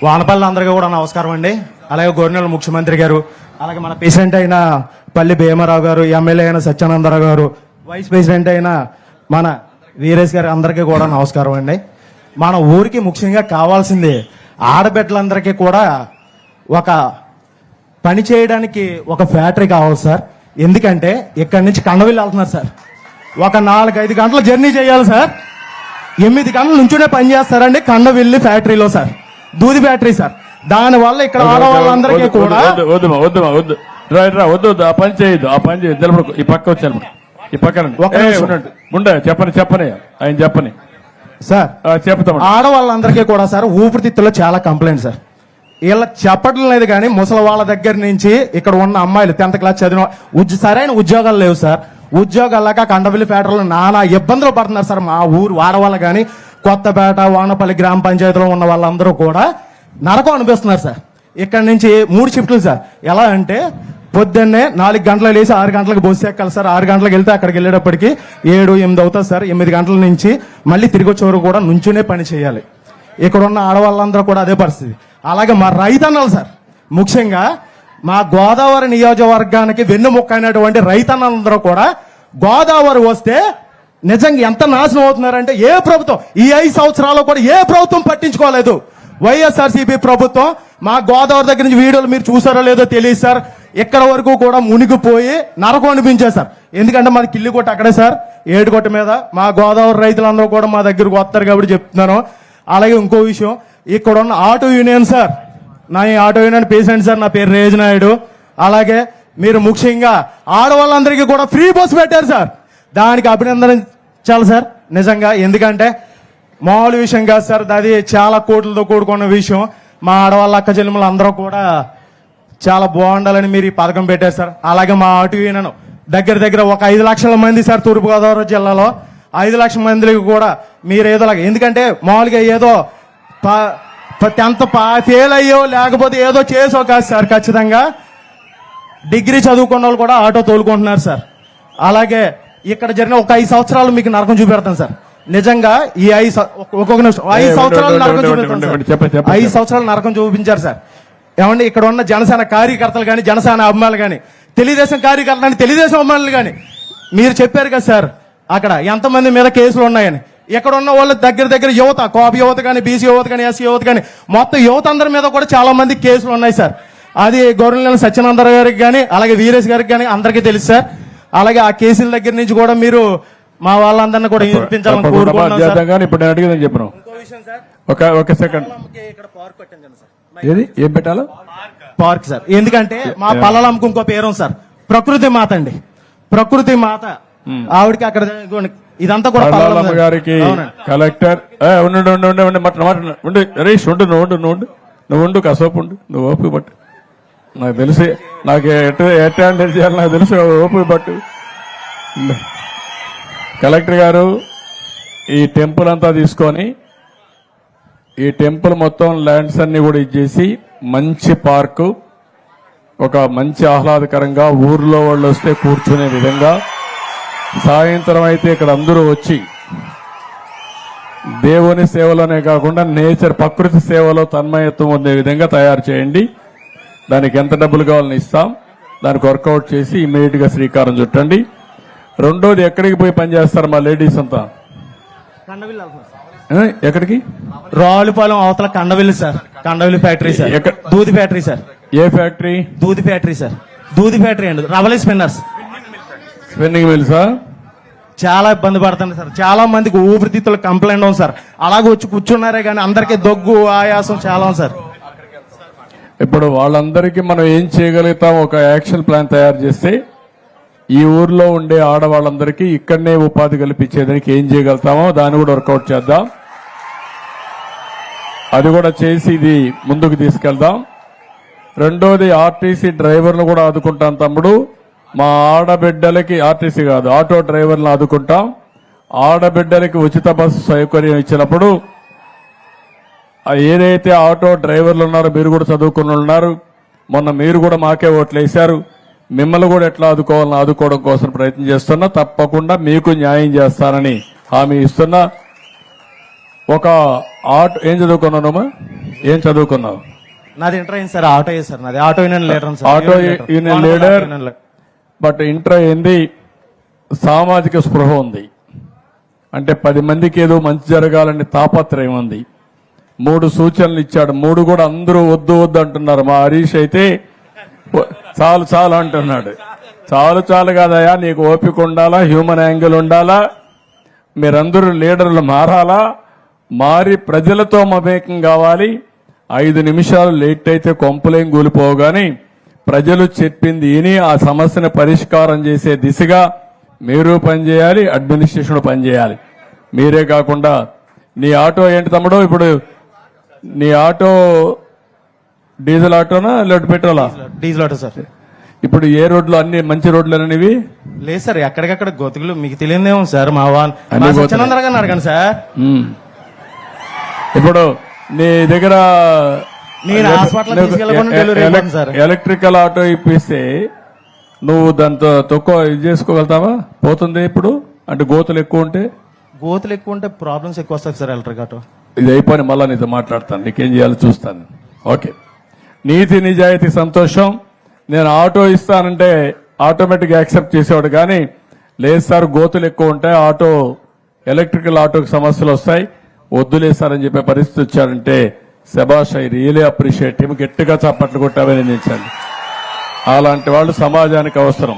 వానపల్లి అందరికీ కూడా నమస్కారం అండి. అలాగే గవర్నర్ ముఖ్యమంత్రి గారు, అలాగే మన ప్రెసిడెంట్ అయిన పల్లి భీమారావు గారు, ఎమ్మెల్యే అయిన సత్యానందరావు గారు, వైస్ ప్రెసిడెంట్ అయిన మన వీరేష్ గారు అందరికీ కూడా నమస్కారం అండి. మన ఊరికి ముఖ్యంగా కావాల్సింది ఆడబిడ్డలందరికీ కూడా ఒక పని చేయడానికి ఒక ఫ్యాక్టరీ కావాలి సార్. ఎందుకంటే ఇక్కడి నుంచి కండవిల్లి వెళ్తున్నారు సార్. ఒక 4-5 గంటల జర్నీ చేయాలి సార్. 8 గంటల నుంచునే పని చేస్తారండి కండవిల్లి ఫ్యాక్టరీలో సార్, దూది ఫ్యాక్టరీ సార్. దానివల్ల ఇక్కడ ఆడవాళ్ళందరికీ కూడా వద్దు ఆ పని చేయొద్దు, ఆ పని చేయొద్దు. ఈ పక్క వచ్చాను, ఈ పక్కన చెప్పని ఆయన చెప్పని సార్. చెప్తాం. ఆడవాళ్ళందరికీ కూడా సార్ ఊపిరితిత్తులో చాలా కంప్లైంట్ సార్. వీళ్ళ చెప్పడం లేదు కానీ ముసలి వాళ్ళ దగ్గర నుంచి ఇక్కడ ఉన్న అమ్మాయిలు 10th క్లాస్ చదివిన సరైన ఉద్యోగాలు లేవు సార్. ఉద్యోగాలు లేక కండవిల్లి ఫ్యాక్టరీలో నానా ఇబ్బందులు పడుతున్నారు సార్. మా ఊరు వాడవాళ్ళు కానీ కొత్తపేట వానపల్లి గ్రామ పంచాయతీలో ఉన్న వాళ్ళందరూ కూడా నరకం అనిపిస్తున్నారు సార్. ఇక్కడ నుంచి 3 షిఫ్ట్లు సార్. ఎలా అంటే పొద్దున్నే 4 గంటలకు లేచి 6 గంటలకు బస్సు ఎక్కాలి సార్. 6 గంటలకు వెళ్తే అక్కడికి వెళ్ళేటప్పటికి 7-8 అవుతుంది సార్. 8 గంటల నుంచి మళ్ళీ తిరిగి వచ్చే వరకు కూడా నుంచునే పని చేయాలి. ఇక్కడ ఉన్న ఆడవాళ్ళందరూ కూడా అదే పరిస్థితి. అలాగే మా రైతన్నలు సార్, ముఖ్యంగా మా గోదావరి నియోజకవర్గానికి వెన్నుముక్క అయినటువంటి రైతన్నలందరూ కూడా గోదావరి వస్తే నిజంగా ఎంత నాశనం అవుతున్నారంటే ఏ ప్రభుత్వం ఈ 5 సంవత్సరాలు కూడా ఏ ప్రభుత్వం పట్టించుకోలేదు. వైఎస్ఆర్సీపీ ప్రభుత్వం మా గోదావరి దగ్గర నుంచి వీడియోలు మీరు చూసారో లేదో తెలియదు సార్. ఇక్కడ వరకు కూడా మునిగిపోయి నరకం అనిపించారు సార్. ఎందుకంటే మనకి ఇల్లు కొట్టి అక్కడే సార్, ఏడుకొట్ట మీద. మా గోదావరి రైతులందరూ కూడా మా దగ్గరకు వస్తారు కాబట్టి చెప్తున్నాను. అలాగే ఇంకో విషయం, ఇక్కడ ఉన్న ఆటో యూనియన్ సార్, నా ఆటో యూనియన్ ప్రెసిడెంట్ సార్, నా పేరు రేజనాయుడు. అలాగే మీరు ముఖ్యంగా ఆడవాళ్ళందరికీ కూడా ఫ్రీ బస్సు పెట్టారు సార్. దానికి అభినందించాలి సార్ నిజంగా. ఎందుకంటే మామూలు విషయం కాదు సార్, అది చాలా కోట్లతో కూడుకున్న విషయం. మా ఆడవాళ్ళ అక్క చెల్లెములు అందరూ కూడా చాలా బాగుండాలని మీరు ఈ పథకం పెట్టారు సార్. అలాగే మా ఆటో యూనియన్ దగ్గర ఒక 5 లక్షల మంది సార్ తూర్పుగోదావరి జిల్లాలో. 5 లక్షల మందికి కూడా మీరు ఏదో ఎందుకంటే మామూలుగా ఏదో 10th ఫెయిల్ అయ్యో లేకపోతే ఏదో చేసో కాదు సార్. ఖచ్చితంగా డిగ్రీ చదువుకున్న వాళ్ళు కూడా ఆటో తోలుకుంటున్నారు సార్. అలాగే ఇక్కడ జరిగిన ఒక 5 సంవత్సరాలు మీకు నరకం చూపెడతాను సార్. నిజంగా ఈ 5 సంవత్సరాలు నరకం చూపిస్తాను. 5 సంవత్సరాలు నరకం చూపించారు సార్. ఏమండి ఇక్కడ ఉన్న జనసేన కార్యకర్తలు కానీ, జనసేన అభిమానులు కానీ, తెలుగుదేశం కార్యకర్తలు కానీ, తెలుగుదేశం అభిమానులు కానీ మీరు చెప్పారు కదా సార్ అక్కడ ఎంతమంది మీద కేసులు ఉన్నాయని. ఇక్కడ ఉన్న వాళ్ళు దగ్గర యువత, కాపు యువత కానీ, బీసీ యువత కానీ, ఎస్సీ యువత కానీ, మొత్తం యువత అందరి మీద కూడా చాలా మంది కేసులు ఉన్నాయి సార్. అది గవర్నర్ సత్యానందరావు గారికి కానీ, అలాగే వీరేష్ గారికి కానీ అందరికీ తెలుసు సార్. అలాగే ఆ కేసుల దగ్గర నుంచి కూడా మీరు మా వాళ్ళందరినీ కూడా వినిపించాలని కోరుకుంటున్నాను సార్. ఇప్పుడు నేను అడిగిందని చెప్పను. ఒక సెకండ్, ఏం పెట్టాలో పార్క్ సార్. ఎందుకంటే మా పల్లలమ్మకు ఇంకో పేరు సార్, ప్రకృతి మాత అండి. ప్రకృతి మాత ఆవిడకి అక్కడ ఇదంతా కూడా పల్లలమ్మ గారికి కలెక్టర్ ఉండు హరీష్, నువ్వు ఉండు కాసేపు ఉండు, నువ్వు ఓపిక పట్టు. నాకు తెలిసి నాకు ఎట్లా చేయాలి నాకు తెలుసు, ఓపిక పట్టు. కలెక్టర్ గారు ఈ టెంపుల్ అంతా తీసుకొని ఈ టెంపుల్ మొత్తం ల్యాండ్స్ అన్ని కూడా ఇచ్చేసి మంచి పార్కు, ఒక మంచి ఆహ్లాదకరంగా ఊర్లో వాళ్ళు వస్తే కూర్చునే విధంగా, సాయంత్రం అయితే ఇక్కడ అందరూ వచ్చి దేవుని సేవలోనే కాకుండా నేచర్ ప్రకృతి సేవలో తన్మయత్వం ఉండే విధంగా తయారు చేయండి. దానికి ఎంత డబ్బులు కావాలని ఇస్తాం, దానికి వర్కౌట్ చేసి ఇమీడియట్ గా శ్రీకారం చుట్టండి. రెండోది, ఎక్కడికి పోయి పనిచేస్తారు మా లేడీస్ అంతా? ఎక్కడికి? రావులపాలెం అవతల Kandavilli sir, Kandavilli factory sir, దూది ఫ్యాక్టరీ సార్. ఏ ఫ్యాక్టరీ? దూది ఫ్యాక్టరీ సార్. దూది ఫ్యాక్టరీ అండి, రవలి స్పిన్నర్స్, స్పిన్నింగ్ మిల్సా. చాలా ఇబ్బంది పడుతున్నారు సార్. చాలా మందికి ఊపిరితిత్తులు కంప్లైంట్ ఉంది సార్. అలాగే వచ్చి కూర్చున్నారే కానీ అందరికీ దగ్గు, ఆయాసం చాలా ఉంది సార్. ఇప్పుడు వాళ్ళందరికీ మనం ఏం చేయగలుగుతాం, ఒక యాక్షన్ ప్లాన్ తయారు చేస్తే ఈ ఊర్లో ఉండే ఆడవాళ్ళందరికీ ఇక్కడనే ఉపాధి కల్పించేదానికి ఏం చేయగలుగుతామో దాన్ని కూడా వర్కౌట్ చేద్దాం. అది కూడా చేసి ఇది ముందుకు తీసుకెళ్దాం. రెండోది, ఆర్టీసీ డ్రైవర్లు కూడా ఆదుకుంటాం తమ్ముడు. మా ఆడబిడ్డలకి, ఆర్టీసీ కాదు ఆటో డ్రైవర్లను ఆదుకుంటాం. ఆడబిడ్డలకి ఉచిత బస్సు సౌకర్యం ఇచ్చినప్పుడు ఏదైతే ఆటో డ్రైవర్లు ఉన్నారో మీరు కూడా చదువుకుని ఉన్నారు, మొన్న మీరు కూడా మాకే ఓట్లు వేశారు, మిమ్మల్ని కూడా ఎట్లా ఆదుకోవాలని ఆదుకోవడం కోసం ప్రయత్నం చేస్తున్నా. తప్పకుండా మీకు న్యాయం చేస్తానని హామీ ఇస్తున్నా. ఒక ఆటో ఏం చదువుకున్నానమ్మా? ఏం చదువుకున్నావు? నాది ఇంటర్ అయింది సార్, ఆటో సార్, నాది auto union leader sir. Auto union leader. But inter అయింది, సామాజిక స్పృహ ఉంది, అంటే 10 మందికి ఏదో మంచి జరగాలని తాపత్రయం ఉంది. 3 సూచనలు ఇచ్చాడు, 3 కూడా అందరూ వద్దు వద్దు అంటున్నారు. మా హరీష్ అయితే చాలు చాలు అంటున్నాడు. చాలు చాలు కాదయా, నీకు ఓపిక ఉండాలా, హ్యూమన్ యాంగిల్ ఉండాలా, మీరందరూ లీడర్లు మారాలా, మారి ప్రజలతో మమేకం కావాలి. 5 నిమిషాలు లేట్ అయితే కొంపలేం కూలిపోగాని ప్రజలు చెప్పింది విని ఆ సమస్యను పరిష్కారం చేసే దిశగా మీరు పనిచేయాలి, అడ్మినిస్ట్రేషన్ పనిచేయాలి. మీరే కాకుండా నీ ఆటో ఏంటి తమ్ముడు, ఇప్పుడు నీ ఆటో డీజిల్ ఆటోనా లేదా పెట్రోలా? Diesel auto sir. ఇప్పుడు ఏ రోడ్లు, అన్ని మంచి రోడ్లేనవి? లేదు సార్, ఎక్కడికక్కడ గొతుకులు మీకు తెలియదేమో సార్. మా అన్ని గోతులే. చిన్నందరగా అడగండి సార్. ఇప్పుడు నీ దగ్గర నేను హాస్పిటల్ తీసుకెళ్ళకుండా డెలివరీ అయిపోతుంది సార్. ఎలక్ట్రికల్ ఆటో ఇప్పిస్తే నువ్వు దాంతో తక్కువ ఇది చేసుకోగలుగుతావా? పోతుంది ఇప్పుడు, అంటే గోతులు ఎక్కువ ఉంటే. గోతులు ఎక్కువ ఉంటే ప్రాబ్లమ్స్ ఎక్కువ వస్తాయి సార్ ఎలక్ట్రిక్ ఆటో. ఇది అయిపోయి మళ్ళా నీతో మాట్లాడతాను, నీకేం చేయాలో చూస్తాను. ఓకే, నీతి నిజాయితీ సంతోషం. నేను ఆటో ఇస్తానంటే ఆటోమేటిక్ యాక్సెప్ట్ చేసేవాడు, కానీ లేదు సార్ గోతులు ఎక్కువ ఉంటాయి, ఆటో ఎలక్ట్రికల్ ఆటోకి సమస్యలు వస్తాయి, వద్దులేస్తారని చెప్పే పరిస్థితి వచ్చాడంటే శబాష్, ఐ రియలీ అప్రిషియేట్ హిమ్. గట్టిగా చప్పట్లు కొట్టావని నిందించండి. అలాంటి వాళ్ళు సమాజానికి అవసరం.